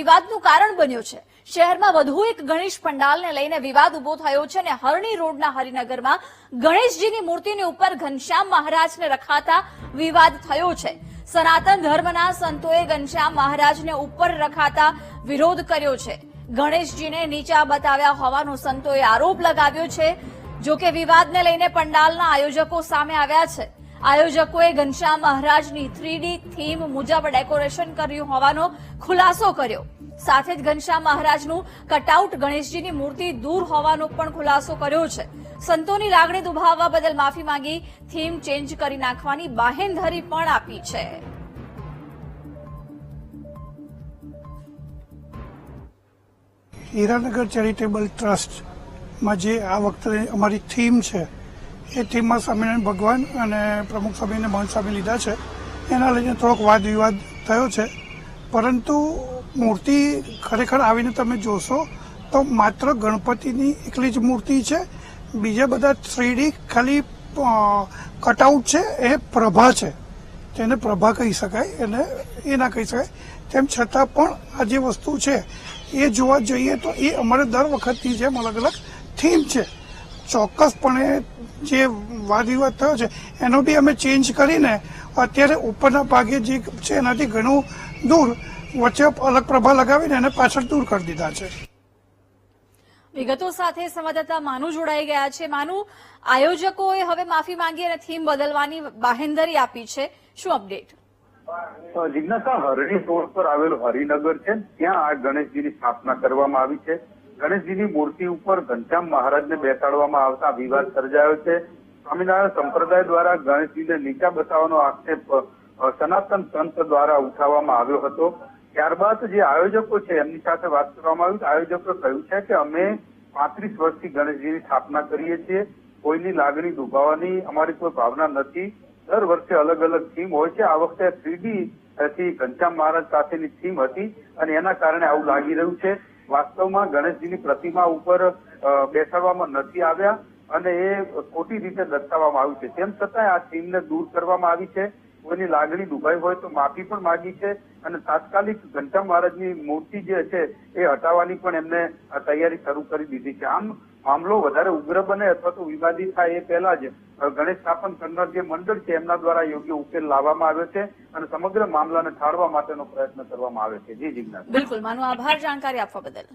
વિવાદનું કારણ બન્યો છે। શહેરમાં વધુ એક ગણેશ પંડાલને લઈને વિવાદ ઉભો થયો છે અને હરણી રોડના હરિનગરમાં ગણેશજીની મૂર્તિની ઉપર ઘનશ્યામ મહારાજને રખાતા વિવાદ થયો છે। સનાતન ધર્મના સંતોએ ઘનશ્યામ મહારાજને ઉપર રખાતા વિરોધ કર્યો છે। ગણેશજીને નીચા બતાવ્યા હોવાનો સંતોએ આરોપ લગાવ્યો છે। જો કે વિવાદને લઈને પંડાલના આયોજકો સામે આવ્યા છે। આયોજકોએ ઘનશ્યામ મહારાજની 3D થીમ મુજબ ડેકોરેશન કર્યું હોવાનો ખુલાસો કર્યો। સાથે જ ઘનશ્યામ મહારાજનું કટઆઉટ ગણેશજીની મૂર્તિ દૂર હોવાનો પણ ખુલાસો કર્યો છે। સંતોની લાગણી દુભાવવા બદલ માફી માંગી થીમ ચેન્જ કરી નાખવાની બાહેંધરી પણ આપી છે। હીરાનગર ચેરિટેબલ ટ્રસ્ટમાં જે આ વખતે અમારી થીમ છે એ થીમમાં સ્વામિનારાયણ ભગવાન અને પ્રમુખ સ્વામી અને મહંત સ્વામી લીધા છે। એના લઈને થોડોક વાદ વિવાદ થયો છે, પરંતુ મૂર્તિ ખરેખર આવીને તમે જોશો તો માત્ર ગણપતિની એકલી જ મૂર્તિ છે। બીજા બધા 3D ખાલી કટઆઉટ છે, એ પ્રભા છે, તેને પ્રભા કહી શકાય, એને એ ના કહી શકાય। તેમ છતાં પણ આ જે વસ્તુ છે એ જોવા જઈએ તો એ અમારે દર વખતની જેમ અલગ અલગ થીમ છે। ચોક્કસપણે જે વાદ વિવાદ થયો છે એનો બી અમે ચેન્જ કરીને અત્યારે ઉપરના ભાગે જે છે એનાથી ઘણું દૂર વચ્ચે અલગ પ્રભા લગાવીને એને પાછળ દૂર કરી દીધા છે। વિગતો સાથે સંવાદદાતા માનુ જોડાઈ ગયા છે। માનુ, આયોજકોએ હવે માફી માંગી અને થીમ બદલવાની બાહેંધરી આપી છે, શું અપડેટ? જિજ્ઞાસા, હરણી રોડ પર આવેલું હરિનગર છે, ત્યાં આ ગણેશજીની સ્થાપના કરવામાં આવી છે। ગણેશજીની મૂર્તિ ઉપર ઘનશ્યામ મહારાજને બેસાડવામાં આવતા વિવાદ સર્જાયો છે। સ્વામિનારાયણ સંપ્રદાય દ્વારા ગણેશજીને નીચા બતાવવાનો આક્ષેપ સનાતન સંત દ્વારા ઉઠાવવામાં આવ્યો હતો। ત્યારબાદ જે આયોજકો છે એમની સાથે વાત કરવામાં આવી, આયોજકોએ કહ્યું છે કે અમે 35 વર્ષથી ગણેશજીની સ્થાપના કરીએ છીએ, કોઈની લાગણી દુભાવવાની અમારી કોઈ ભાવના નથી। દર વર્ષે અલગ અલગ થીમ હોય છે। આ વખતે 3D થી ઘનશ્યામ મહારાજ સાથેની થીમ હતી અને એના કારણે આવું લાગી રહ્યું છે। વાસ્તવમાં ગણેશજીની પ્રતિમા ઉપર બેસાડવામાં નથી આવ્યા અને એ ખોટી રીતે દર્શાવવામાં આવ્યું છે। તેમ છતાં આ થીમને દૂર કરવામાં આવી છે। કોઈની લાગણી દુભાઈ હોય તો માફી પણ માંગી છે અને તાત્કાલિક ઘનશ્યામ મહારાજની મૂર્તિ જે છે એ હટાવવાની પણ એમને તૈયારી શરૂ કરી દીધી છે। આમ મામલો વધારે ઉગ્ર બને અથવા તો વિવાદી થાય એ પહેલા જ ગણેશ સ્થાપન કરનાર જે મંડળ છે એમના દ્વારા યોગ્ય ઉકેલ લાવવામાં આવ્યો છે અને સમગ્ર મામલાને ટાળવા માટેનો પ્રયત્ન કરવામાં આવે છે। જી જિજ્ઞાસા। બિલકુલ માનુ, આભાર જાણકારી આપવા બદલ।